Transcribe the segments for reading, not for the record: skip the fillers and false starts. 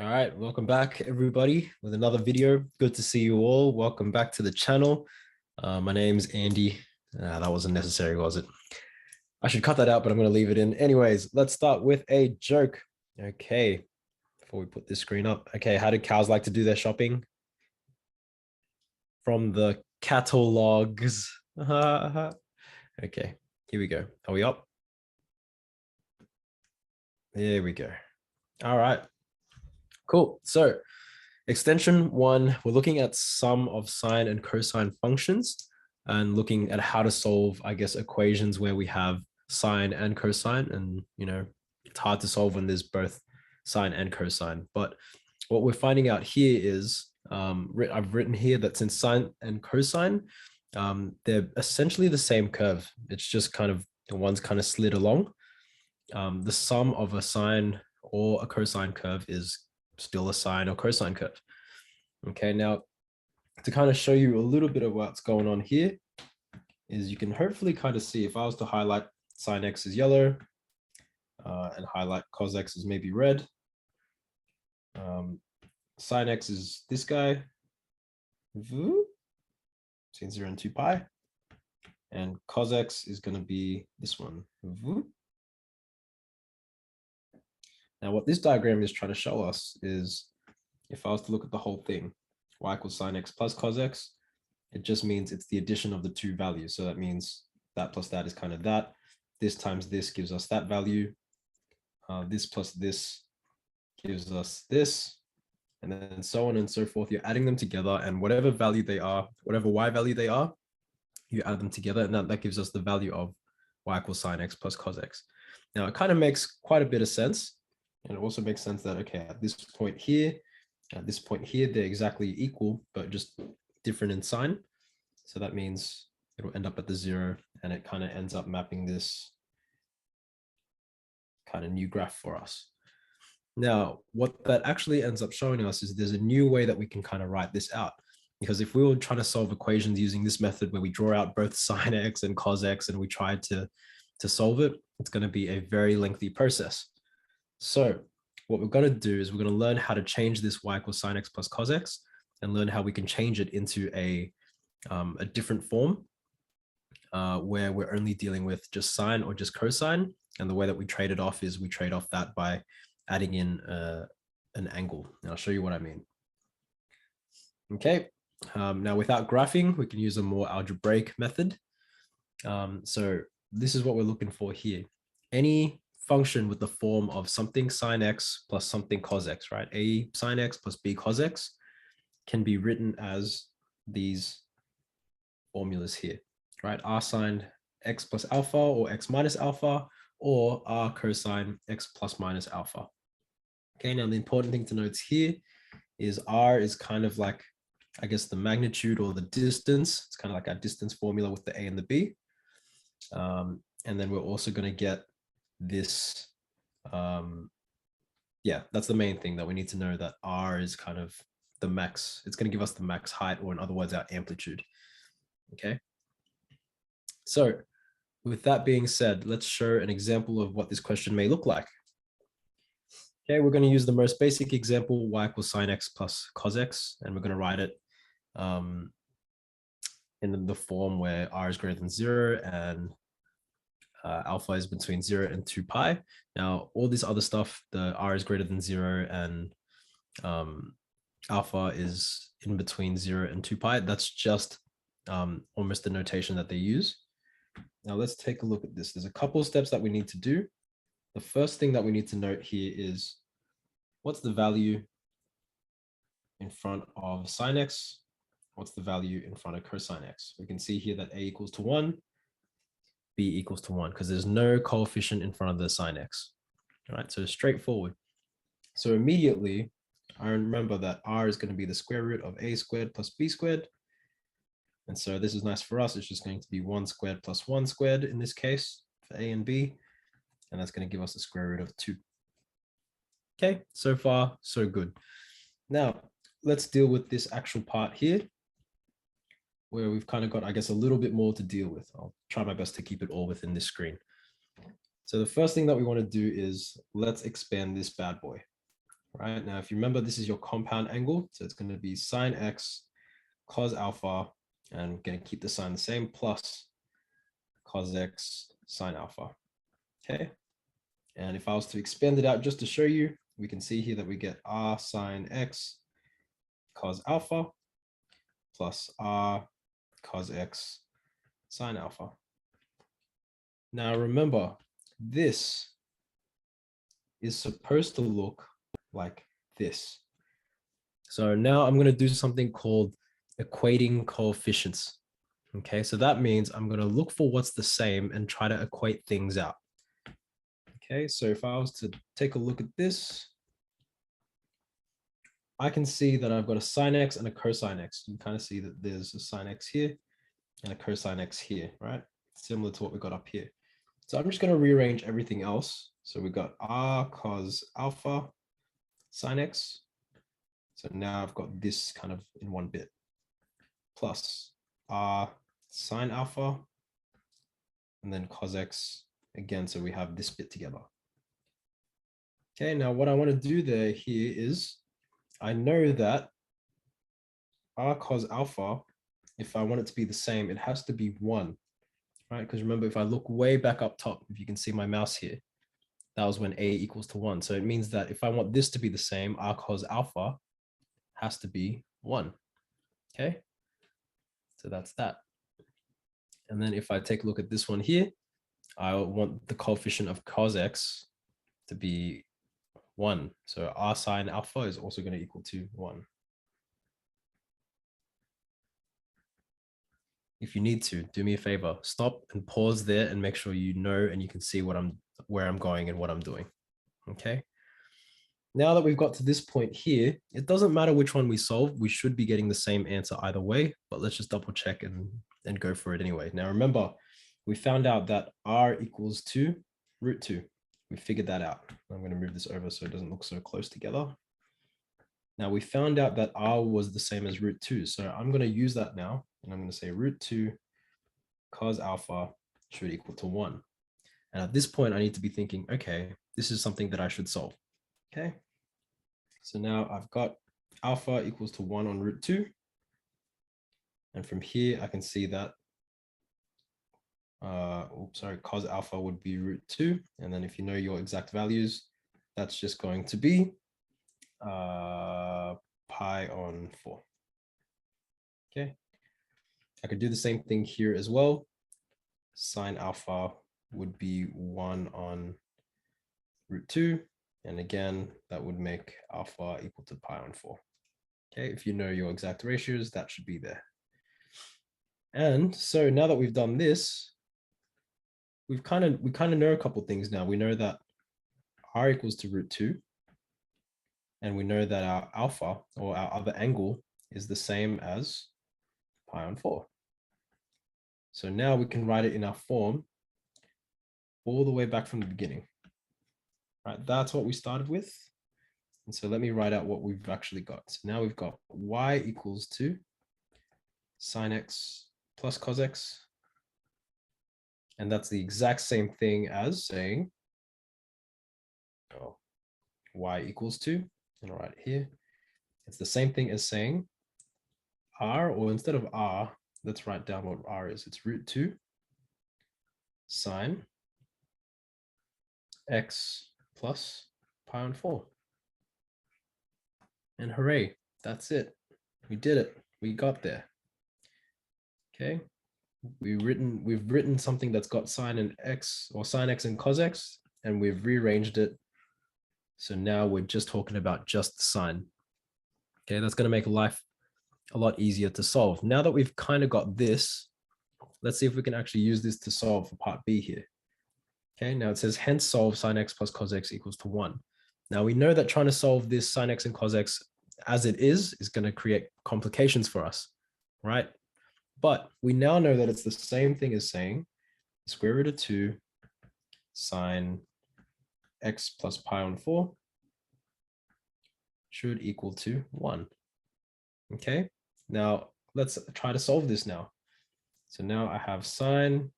All right, welcome back everybody with another video. Good to see you all. Welcome back to the channel. My name's Andy. That wasn't necessary, was it? I should cut that out, but I'm going to leave it in. Anyways, let's start with a joke. Okay, before we put this screen up. Okay, how do cows like to do their shopping? From the catalogs. Okay, here we go. Are we up? There we go. All right, cool. So extension 1, we're looking at sum of sine and cosine functions and looking at how to solve, I guess, equations where we have sine and cosine. And, it's hard to solve when there's both sine and cosine. But what we're finding out here is I've written here that since sine and cosine, they're essentially the same curve. It's just kind of, one's kind of slid along. The sum of a sine or a cosine curve is still a sine or cosine curve. Okay, now to kind of show you a little bit of what's going on here is you can hopefully kind of see if I was to highlight sine x is yellow and highlight cos x is maybe red. Sine x is this guy, between 0 and 2 pi, and cos x is going to be this one. Now, what this diagram is trying to show us is if I was to look at the whole thing, y equals sine x plus cos x, it just means it's the addition of the two values. So that means that plus that is kind of that. This times this gives us that value. This plus this gives us this. And then so on and so forth. You're adding them together, and whatever value they are, whatever y value they are, you add them together, and that gives us the value of y equals sine x plus cos x. Now, it kind of makes quite a bit of sense. And it also makes sense that, okay, at this point here, they're exactly equal, but just different in sign. So that means it'll end up at the 0, and it kind of ends up mapping this kind of new graph for us. Now, what that actually ends up showing us is there's a new way that we can kind of write this out. Because if we were trying to solve equations using this method where we draw out both sine x and cos x and we try to solve it, it's going to be a very lengthy process. So what we're going to do is we're going to learn how to change this y equals sine x plus cos x and learn how we can change it into a different form where we're only dealing with just sine or just cosine. And the way that we trade it off is we trade off that by adding in an angle. And I'll show you what I mean. Okay, now without graphing, we can use a more algebraic method. So this is what we're looking for here. Any function with the form of something sine x plus something cos x, right? A sine x plus b cos x can be written as these formulas here, right? R sine x plus alpha or x minus alpha, or R cosine x plus minus alpha. Okay, now the important thing to note here is R is kind of like, I guess, the magnitude or the distance. It's kind of like our distance formula with the A and the B. And then we're also going to get this, yeah, that's the main thing that we need to know, that R is kind of the max. It's going to give us the max height, or in other words, our amplitude. Okay. So with that being said, let's show an example of what this question may look like. Okay, we're going to use the most basic example, y equals sine x plus cos x, and we're going to write it in the form where r is greater than 0 and alpha is between 0 and 2 pi. Now, all this other stuff, the r is greater than 0 and alpha is in between 0 and 2 pi. That's just almost the notation that they use. Now, let's take a look at this. There's a couple of steps that we need to do. The first thing that we need to note here is what's the value in front of sine x? What's the value in front of cosine x? We can see here that a equals to 1, b equals to 1, because there's no coefficient in front of the sine x. All right, so straightforward. So immediately, I remember that r is going to be the square root of a squared plus b squared. And so this is nice for us. It's just going to be 1 squared plus 1 squared in this case for a and b. And that's going to give us the square root of 2. Okay, so far, so good. Now, let's deal with this actual part here, where we've kind of got, I guess, a little bit more to deal with. I'll try my best to keep it all within this screen. So the first thing that we want to do is let's expand this bad boy. right? Now, if you remember, this is your compound angle. So it's going to be sine x cos alpha, and we're going to keep the sign the same, plus cos x sine alpha. Okay. And if I was to expand it out just to show you, we can see here that we get r sine x cos alpha plus r cos x sine alpha. Now remember, this is supposed to look like this. So now I'm going to do something called equating coefficients. Okay, so that means I'm going to look for what's the same and try to equate things out. Okay, so if I was to take a look at this, I can see that I've got a sine x and a cosine x. You can kind of see that there's a sine x here and a cosine x here, right? Similar to what we got up here. So I'm just going to rearrange everything else. So we got r cos alpha sine x. So now I've got this kind of in one bit, plus r sine alpha, and then cos x again. So we have this bit together. Okay, now what I want to do there here is I know that r cos alpha, if I want it to be the same, it has to be 1, right? Because remember, if I look way back up top, if you can see my mouse here, that was when a equals to 1. So it means that if I want this to be the same, r cos alpha has to be 1. Okay, so that's that. And then if I take a look at this one here, I want the coefficient of cos x to be 1. So r sine alpha is also going to equal to 1. If you need to, do me a favor, stop and pause there and make sure you know and you can see where I'm going and what I'm doing. Okay. Now that we've got to this point here, it doesn't matter which one we solve, we should be getting the same answer either way, but let's just double check and go for it anyway. Now remember, we found out that r equals to root 2. We figured that out. I'm going to move this over so it doesn't look so close together. Now we found out that r was the same as root 2. So I'm going to use that now. And I'm going to say root 2 cos alpha should equal to 1. And at this point, I need to be thinking, okay, this is something that I should solve. Okay. So now I've got alpha equals to 1 on root 2. And from here, I can see that, cos alpha would be root 2. And then if you know your exact values, that's just going to be pi on 4. Okay. I could do the same thing here as well. Sine alpha would be 1 on root 2. And again, that would make alpha equal to pi on 4. Okay, if you know your exact ratios, that should be there. And so now that we've done this, we kind of know a couple things now. We know that r equals to root 2. And we know that our alpha, or our other angle, is the same as pi on 4. So now we can write it in our form all the way back from the beginning. Right, that's what we started with. And so let me write out what we've actually got. So now we've got y equals to sine x plus cos x. And that's the exact same thing as saying, y equals to, and I'll write it here. It's the same thing as saying r, or instead of r, let's write down what r is. It's root 2 sine x plus pi on 4. And hooray, that's it. We did it. We got there. Okay. We've written something that's got sine and x, or sine x and cos x, and we've rearranged it. So now we're just talking about just the sine. Okay, that's going to make life a lot easier to solve. Now that we've kind of got this, let's see if we can actually use this to solve for part B here. Okay, now it says hence solve sine x plus cos x equals to 1. Now we know that trying to solve this sine x and cos x as it is going to create complications for us, right? But we now know that it's the same thing as saying square root of 2 sine x plus pi on 4 should equal to 1. Okay, now let's try to solve this now. So now I have sine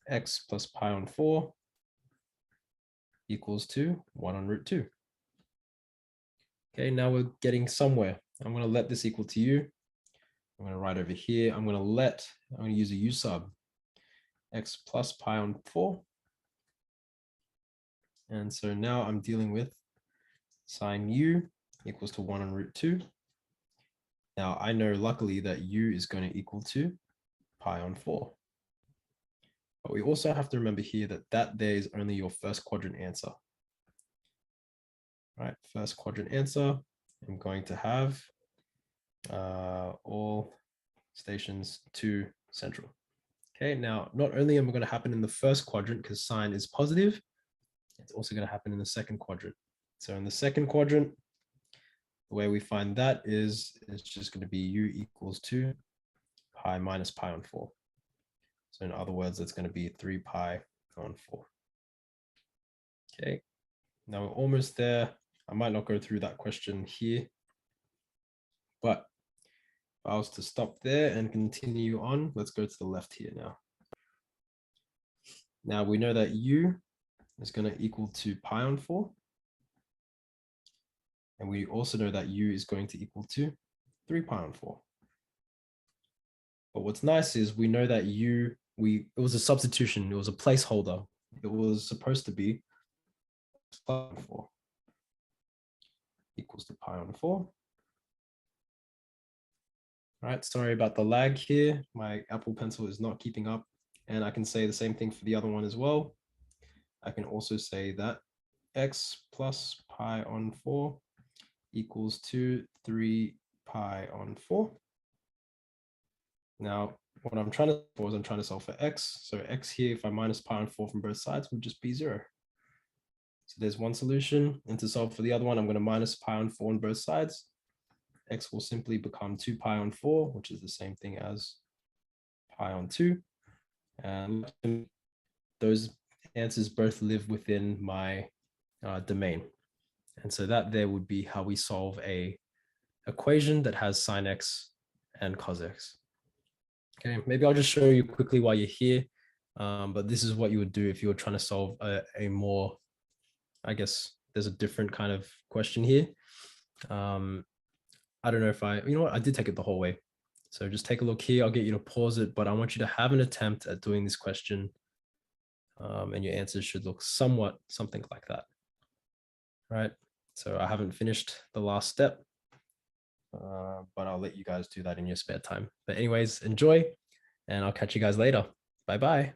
x plus pi on 4 equals to 1 on root 2. Okay, now we're getting somewhere. I'm going to let this equal to u. I'm going to write over here. I'm going to use a u sub x plus pi on 4. And so now I'm dealing with sine u equals to 1 on root 2. Now I know luckily that u is going to equal to pi on 4. But we also have to remember here that there is only your first quadrant answer. Right, first quadrant answer, I'm going to have all stations to central. Okay, now not only am I going to happen in the first quadrant because sine is positive, it's also going to happen in the second quadrant. So in the second quadrant, the way we find that is it's just going to be u equals to pi minus pi on 4. So in other words, it's going to be 3 pi on 4. Okay, now we're almost there. I might not go through that question here, but if I was to stop there and continue on, let's go to the left here now. Now we know that u is going to equal to pi on 4. And we also know that u is going to equal to 3 pi on 4. But what's nice is we know that it was a substitution, it was a placeholder. It was supposed to be pi on 4 equals to pi on 4. All right, sorry about the lag here. My Apple Pencil is not keeping up. And I can say the same thing for the other one as well. I can also say that x plus pi on 4 equals to 3 pi on 4. Now, what I'm trying to do is I'm trying to solve for x. So x here, if I minus pi on 4 from both sides, would just be 0. So there's one solution. And to solve for the other one, I'm going to minus pi on 4 on both sides. X will simply become 2 pi on 4, which is the same thing as pi on 2. And those answers both live within my domain. And so that there would be how we solve a equation that has sine x and cos x. Okay, maybe I'll just show you quickly while you're here. But this is what you would do if you were trying to solve a more, I guess there's a different kind of question here. I don't know if you know what, I did take it the whole way. So just take a look here. I'll get you to pause it, but I want you to have an attempt at doing this question. And your answers should look something like that. Right. So I haven't finished the last step, but I'll let you guys do that in your spare time. But anyways, enjoy, and I'll catch you guys later. Bye-bye.